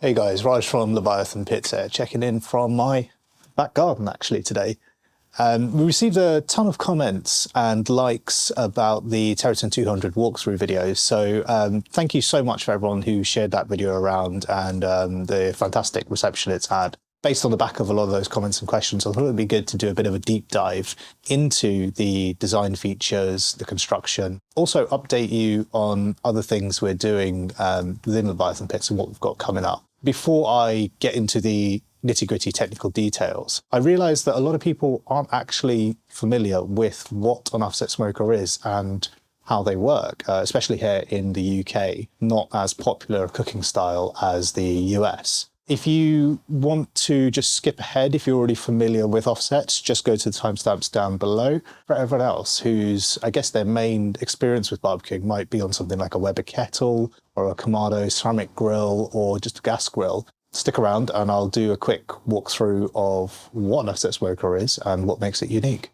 Hey guys, Raj from Leviathan Pits here, checking in from my back garden actually today. We received a ton of comments and likes about the Terraton 200 walkthrough video, so thank you so much for everyone who shared that video around and the fantastic reception it's had. Based on the back of a lot of those comments and questions, I thought it would be good to do a bit of a deep dive into the design features, the construction, also update you on other things we're doing within Leviathan Pits and what we've got coming up. Before I get into the nitty-gritty technical details, I realised that a lot of people aren't actually familiar with what an offset smoker is and how they work, especially here in the UK, not as popular a cooking style as the US. If you want to just skip ahead, if you're already familiar with offsets, just go to the timestamps down below. For everyone else whose, I guess, their main experience with barbecuing might be on something like a Weber kettle or a Kamado ceramic grill or just a gas grill, stick around and I'll do a quick walkthrough of what an offset smoker is and what makes it unique.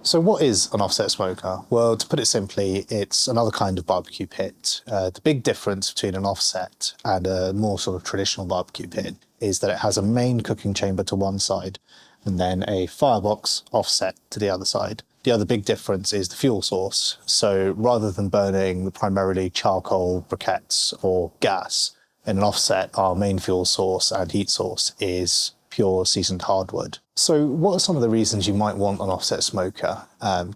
So what is an offset smoker? Well, to put it simply, it's another kind of barbecue pit. The big difference between an offset and a more sort of traditional barbecue pit is that it has a main cooking chamber to one side and then a firebox offset to the other side. The other big difference is the fuel source. So rather than burning primarily charcoal, briquettes or gas, in an offset, our main fuel source and heat source is pure seasoned hardwood. So what are some of the reasons you might want an offset smoker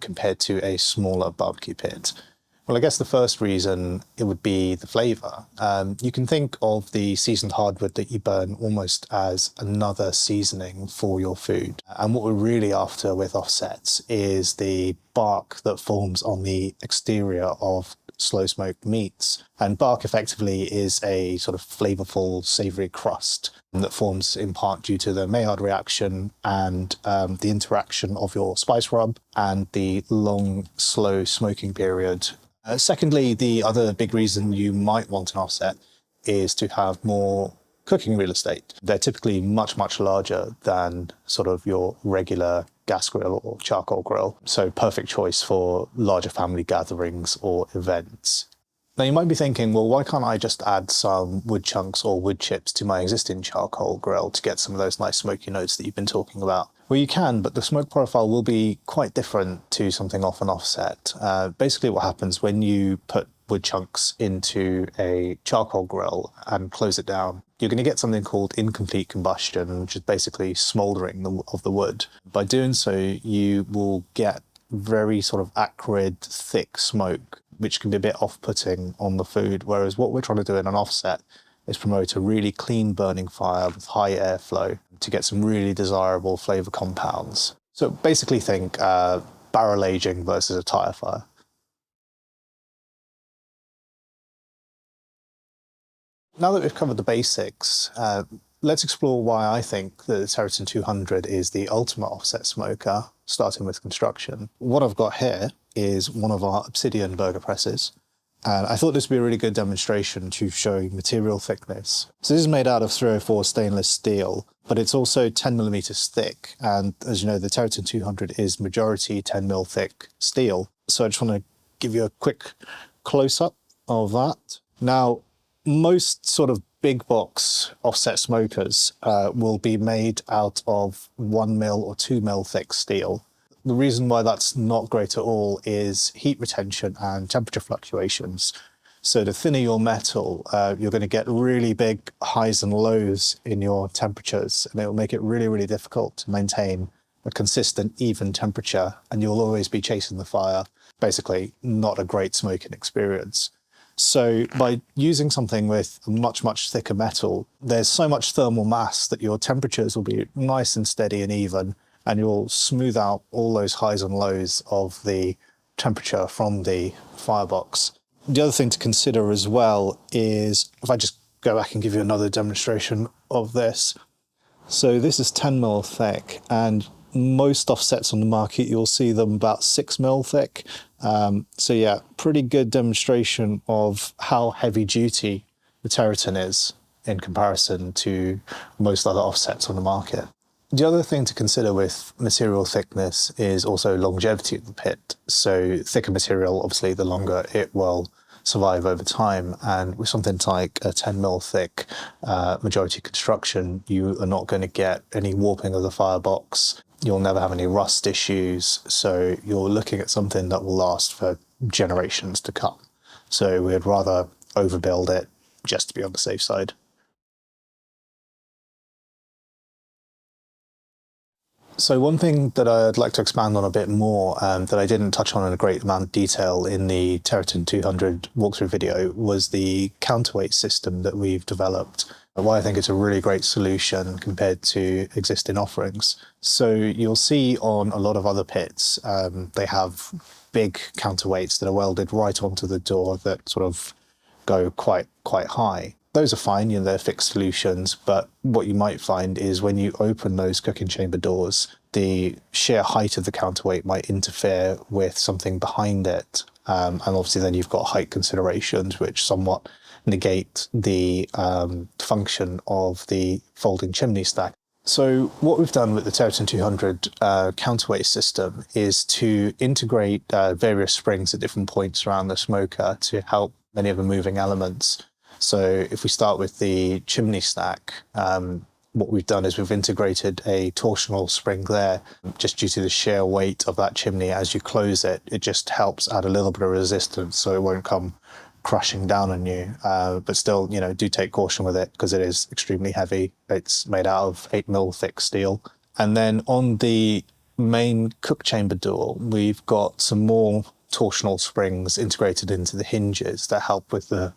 compared to a smaller barbecue pit? Well, I guess the first reason it would be the flavour. You can think of the seasoned hardwood that you burn almost as another seasoning for your food. And what we're really after with offsets is the bark that forms on the exterior of slow smoked meats. And bark effectively is a sort of flavourful, savoury crust that forms in part due to the Maillard reaction and the interaction of your spice rub and the long, slow smoking period. Secondly, the other big reason you might want an offset is to have more cooking real estate. They're typically much, much larger than sort of your regular gas grill or charcoal grill. So perfect choice for larger family gatherings or events. Now you might be thinking, well, why can't I just add some wood chunks or wood chips to my existing charcoal grill to get some of those nice smoky notes that you've been talking about? Well, you can, but the smoke profile will be quite different to something off an offset. Basically what happens when you put wood chunks into a charcoal grill and close it down, you're going to get something called incomplete combustion, which is basically smouldering of the wood. By doing so, you will get very sort of acrid, thick smoke, which can be a bit off-putting on the food, whereas what we're trying to do in an offset is promote a really clean burning fire with high airflow to get some really desirable flavour compounds. So basically think barrel aging versus a tire fire. Now that we've covered the basics, let's explore why I think the Terraton 200 is the ultimate offset smoker, starting with construction. What I've got here is one of our obsidian burger presses, and I thought this would be a really good demonstration to show material thickness. So this is made out of 304 stainless steel, but it's also 10mm thick, and as you know, the Terraton 200 is majority 10mm thick steel. So I just want to give you a quick close-up of that. Now, most sort of big box offset smokers will be made out of 1mm or 2mm thick steel. The reason why that's not great at all is heat retention and temperature fluctuations. So the thinner your metal, you're going to get really big highs and lows in your temperatures, and it will make it really, really difficult to maintain a consistent, even temperature, and you'll always be chasing the fire. Basically, not a great smoking experience. So by using something with a much, much thicker metal, there's so much thermal mass that your temperatures will be nice and steady and even, and you'll smooth out all those highs and lows of the temperature from the firebox. The other thing to consider as well is, if I just go back and give you another demonstration of this. So this is 10mm thick, and most offsets on the market, you'll see them about 6mm thick. So yeah, pretty good demonstration of how heavy duty the Terraton is in comparison to most other offsets on the market. The other thing to consider with material thickness is also longevity of the pit. So thicker material, obviously, the longer it will survive over time. And with something like a 10 mil thick majority construction, you are not going to get any warping of the firebox. You'll never have any rust issues. So you're looking at something that will last for generations to come. So we'd rather overbuild it just to be on the safe side. So one thing that I'd like to expand on a bit more that I didn't touch on in a great amount of detail in the Terraton 200 walkthrough video was the counterweight system that we've developed. Why I think it's a really great solution compared to existing offerings. So you'll see on a lot of other pits, they have big counterweights that are welded right onto the door that sort of go quite high. Those are fine, you know, they're fixed solutions, but what you might find is when you open those cooking chamber doors, the sheer height of the counterweight might interfere with something behind it. And obviously then you've got height considerations, which somewhat negate the function of the folding chimney stack. So what we've done with the Terraton 200 counterweight system is to integrate various springs at different points around the smoker to help many of the moving elements. So if we start with the chimney stack, what we've done is we've integrated a torsional spring there, just due to the sheer weight of that chimney. As you close it, it just helps add a little bit of resistance so it won't come crashing down on you. But still, you know, do take caution with it because it is extremely heavy. It's made out of 8 mil thick steel. And then on the main cook chamber door, we've got some more torsional springs integrated into the hinges that help with the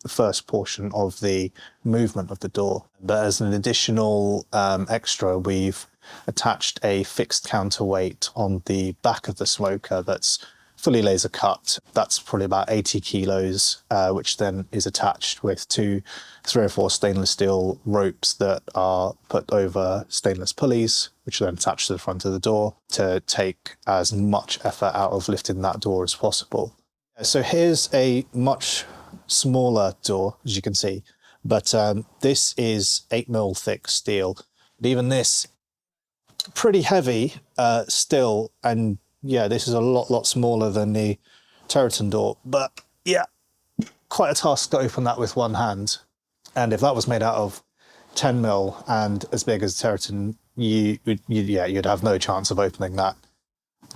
first portion of the movement of the door. But as an additional extra, we've attached a fixed counterweight on the back of the smoker that's fully laser cut. That's probably about 80 kilos, which then is attached with 3 or 4 stainless steel ropes that are put over stainless pulleys, which are then attached to the front of the door to take as much effort out of lifting that door as possible. So here's a much smaller door, as you can see, but this is 8 mil thick steel. But even this, pretty heavy still, and yeah, this is a lot smaller than the Terraton door, but yeah, quite a task to open that with one hand. And if that was made out of 10 mil and as big as Terraton, you'd have no chance of opening that.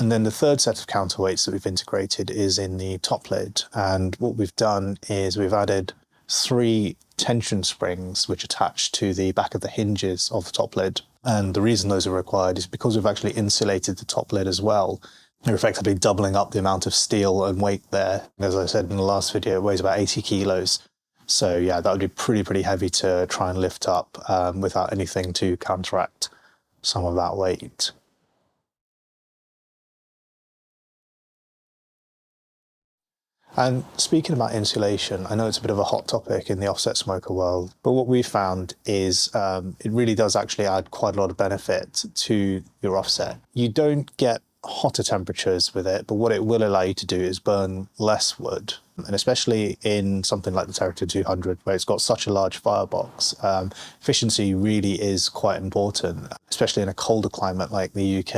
And then the third set of counterweights that we've integrated is in the top lid. And what we've done is we've added 3 tension springs which attach to the back of the hinges of the top lid. And the reason those are required is because we've actually insulated the top lid as well. You're effectively doubling up the amount of steel and weight there. As I said in the last video, it weighs about 80 kilos. So yeah, that would be pretty heavy to try and lift up without anything to counteract some of that weight. And speaking about insulation, I know it's a bit of a hot topic in the offset smoker world, but what we found is it really does actually add quite a lot of benefit to your offset. You don't get hotter temperatures with it, but what it will allow you to do is burn less wood. And especially in something like the Terraton 200, where it's got such a large firebox, efficiency really is quite important, especially in a colder climate like the UK.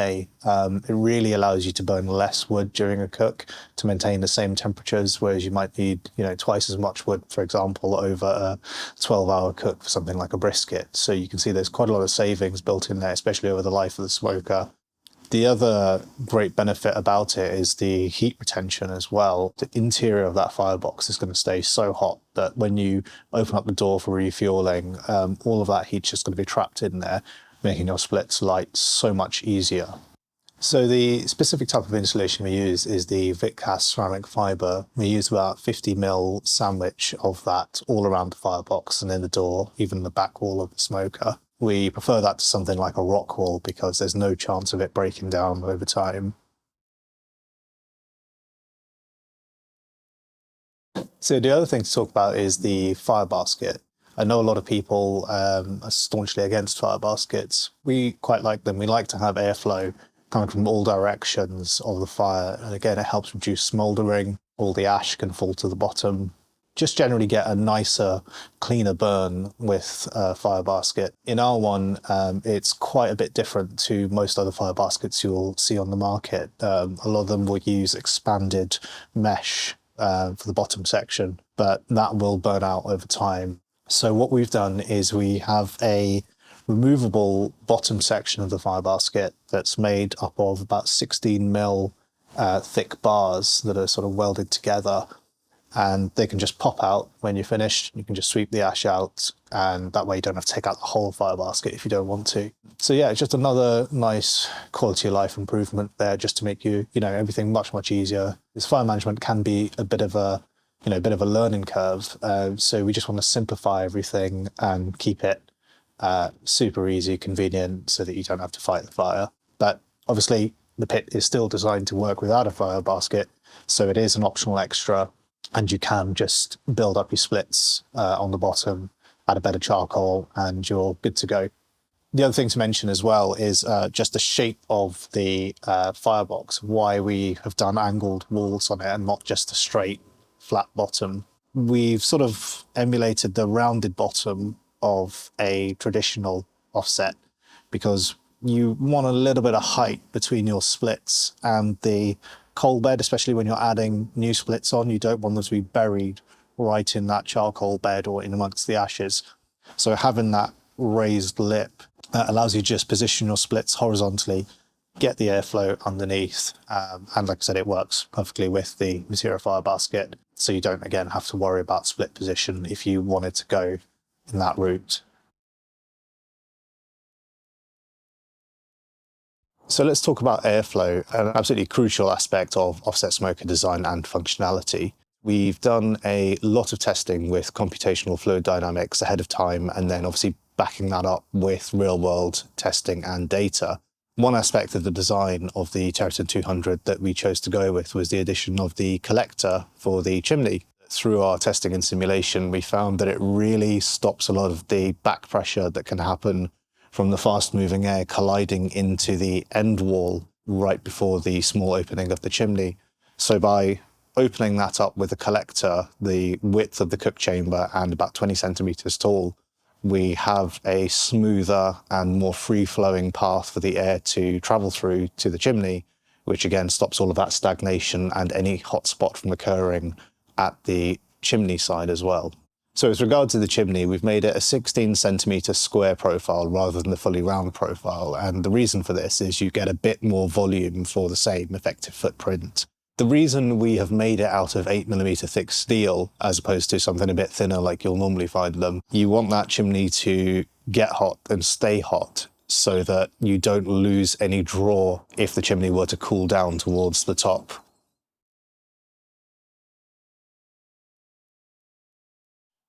It really allows you to burn less wood during a cook to maintain the same temperatures, whereas you might need, you know, twice as much wood, for example, over a 12-hour cook for something like a brisket. So you can see there's quite a lot of savings built in there, especially over the life of the smoker. The other great benefit about it is the heat retention as well. The interior of that firebox is going to stay so hot that when you open up the door for refueling, all of that heat's just going to be trapped in there, making your splits light so much easier. So the specific type of insulation we use is the Vitcast ceramic fibre. We use about 50 mil sandwich of that all around the firebox and in the door, even the back wall of the smoker. We prefer that to something like a rock wall because there's no chance of it breaking down over time. So the other thing to talk about is the fire basket. I know a lot of people are staunchly against fire baskets. We quite like them. We like to have airflow coming from all directions of the fire. And again, it helps reduce smouldering. All the ash can fall to the bottom. Just generally get a nicer, cleaner burn with a fire basket. In our one, it's quite a bit different to most other fire baskets you'll see on the market. A lot of them will use expanded mesh for the bottom section, but that will burn out over time. So what we've done is we have a removable bottom section of the fire basket that's made up of about 16 mil thick bars that are sort of welded together, and they can just pop out when you're finished. You can just sweep the ash out, and that way you don't have to take out the whole fire basket if you don't want to. So yeah, it's just another nice quality of life improvement there, just to make everything much easier. This fire management can be a bit of a learning curve, so we just want to simplify everything and keep it super easy, convenient, so that you don't have to fight the fire. But obviously the pit is still designed to work without a fire basket, so it is an optional extra, and you can just build up your splits on the bottom, add a bed of charcoal, and you're good to go. The other thing to mention as well is just the shape of the firebox, why we have done angled walls on it and not just a straight flat bottom. We've sort of emulated the rounded bottom of a traditional offset, because you want a little bit of height between your splits and the coal bed, especially when you're adding new splits on. You don't want them to be buried right in that charcoal bed or in amongst the ashes. So having that raised lip allows you to just position your splits horizontally, get the airflow underneath, and like I said, it works perfectly with the Materia fire basket, so you don't again have to worry about split position if you wanted to go in that route. So let's talk about airflow, an absolutely crucial aspect of offset smoker design and functionality. We've done a lot of testing with computational fluid dynamics ahead of time, and then obviously backing that up with real-world testing and data. One aspect of the design of the Terraton 200 that we chose to go with was the addition of the collector for the chimney. Through our testing and simulation, we found that it really stops a lot of the back pressure that can happen from the fast-moving air colliding into the end wall right before the small opening of the chimney. So by opening that up with a collector, the width of the cook chamber and about 20 centimeters tall, we have a smoother and more free-flowing path for the air to travel through to the chimney, which again stops all of that stagnation and any hot spot from occurring at the chimney side as well. So as regards to the chimney, we've made it a 16 centimeter square profile rather than the fully round profile. And the reason for this is you get a bit more volume for the same effective footprint. The reason we have made it out of 8mm thick steel, as opposed to something a bit thinner like you'll normally find them, you want that chimney to get hot and stay hot so that you don't lose any draw if the chimney were to cool down towards the top.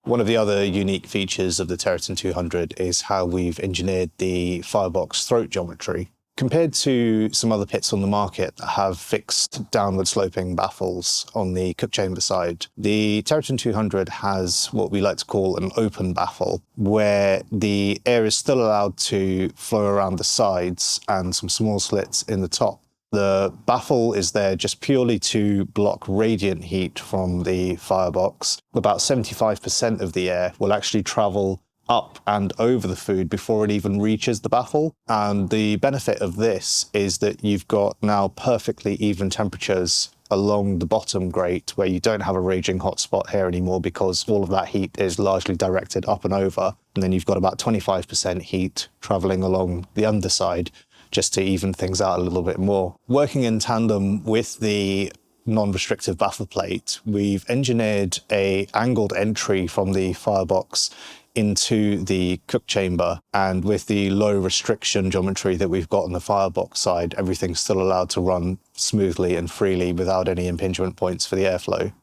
One of the other unique features of the Terraton 200 is how we've engineered the firebox throat geometry. Compared to some other pits on the market that have fixed downward sloping baffles on the cook chamber side, the Terraton 200 has what we like to call an open baffle, where the air is still allowed to flow around the sides and some small slits in the top. The baffle is there just purely to block radiant heat from the firebox. About 75% of the air will actually travel up and over the food before it even reaches the baffle. And the benefit of this is that you've got now perfectly even temperatures along the bottom grate, where you don't have a raging hot spot here anymore because all of that heat is largely directed up and over. And then you've got about 25% heat traveling along the underside, just to even things out a little bit more. Working in tandem with the non-restrictive baffle plate, we've engineered an angled entry from the firebox into the cook chamber, and with the low restriction geometry that we've got on the firebox side, everything's still allowed to run smoothly and freely without any impingement points for the airflow.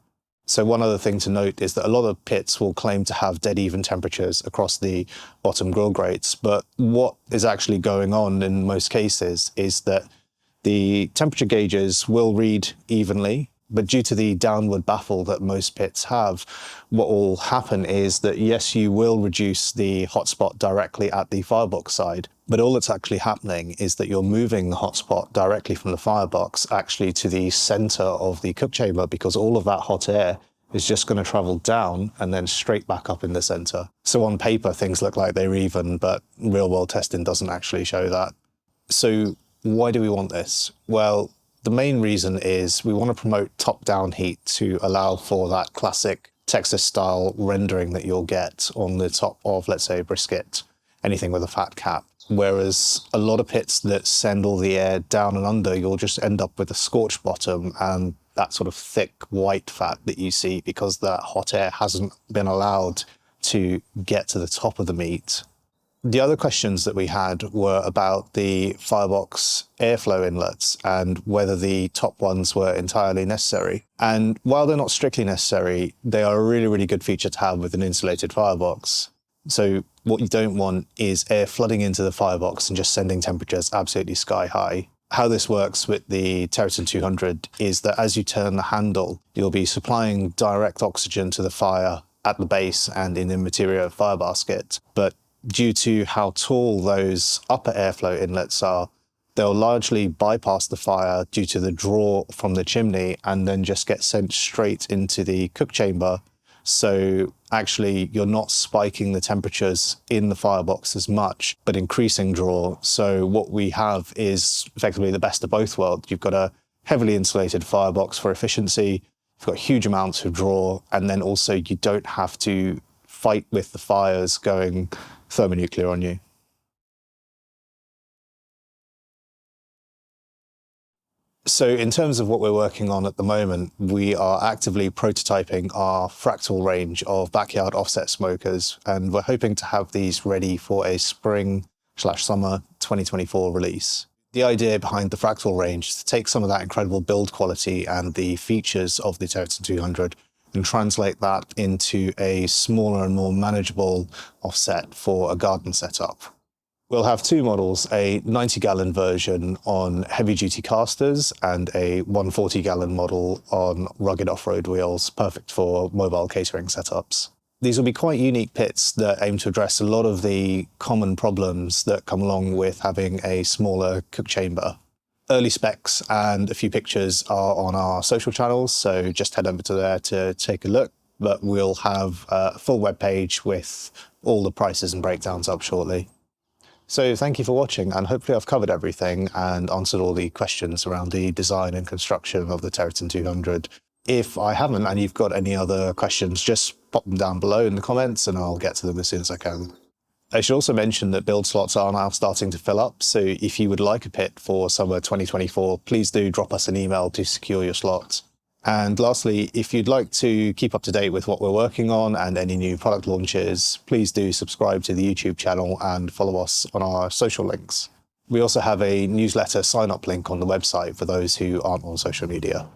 So one other thing to note is that a lot of pits will claim to have dead even temperatures across the bottom grill grates, but what is actually going on in most cases is that the temperature gauges will read evenly, but due to the downward baffle that most pits have, what will happen is that yes, you will reduce the hotspot directly at the firebox side, but all that's actually happening is that you're moving the hotspot directly from the firebox actually to the center of the cook chamber, because all of that hot air is just going to travel down and then straight back up in the center. So on paper, things look like they're even, but real world testing doesn't actually show that. So why do we want this? Well, The main reason is we want to promote top-down heat to allow for that classic Texas-style rendering that you'll get on the top of, let's say, brisket, anything with a fat cap. Whereas a lot of pits that send all the air down and under, you'll just end up with a scorched bottom and that sort of thick white fat that you see because that hot air hasn't been allowed to get to the top of the meat. The other questions that we had were about the firebox airflow inlets and whether the top ones were entirely necessary. And while they're not strictly necessary, they are a really, really good feature to have with an insulated firebox. So what you don't want is air flooding into the firebox and just sending temperatures absolutely sky high. How this works with the Terraton 200 is that as you turn the handle, you'll be supplying direct oxygen to the fire at the base and in the Materia fire basket. But due to how tall those upper airflow inlets are, they'll largely bypass the fire due to the draw from the chimney and then just get sent straight into the cook chamber. So actually you're not spiking the temperatures in the firebox as much, but increasing draw. So what we have is effectively the best of both worlds. You've got a heavily insulated firebox for efficiency, you've got huge amounts of draw, and then also you don't have to fight with the fires going thermonuclear on you. So in terms of what we're working on at the moment, we are actively prototyping our fractal range of backyard offset smokers, and we're hoping to have these ready for a spring/summer 2024 release. The idea behind the fractal range is to take some of that incredible build quality and the features of the Terraton 200 and translate that into a smaller and more manageable offset for a garden setup. We'll have two models, a 90-gallon version on heavy-duty casters and a 140-gallon model on rugged off-road wheels, perfect for mobile catering setups. These will be quite unique pits that aim to address a lot of the common problems that come along with having a smaller cook chamber. Early specs and a few pictures are on our social channels, so just head over to there to take a look. But we'll have a full web page with all the prices and breakdowns up shortly. So thank you for watching, and hopefully I've covered everything and answered all the questions around the design and construction of the Terraton 200. If I haven't and you've got any other questions, just pop them down below in the comments and I'll get to them as soon as I can. I should also mention that build slots are now starting to fill up, so if you would like a pit for summer 2024, please do drop us an email to secure your slot. And lastly, if you'd like to keep up to date with what we're working on and any new product launches, please do subscribe to the YouTube channel and follow us on our social links. We also have a newsletter sign-up link on the website for those who aren't on social media.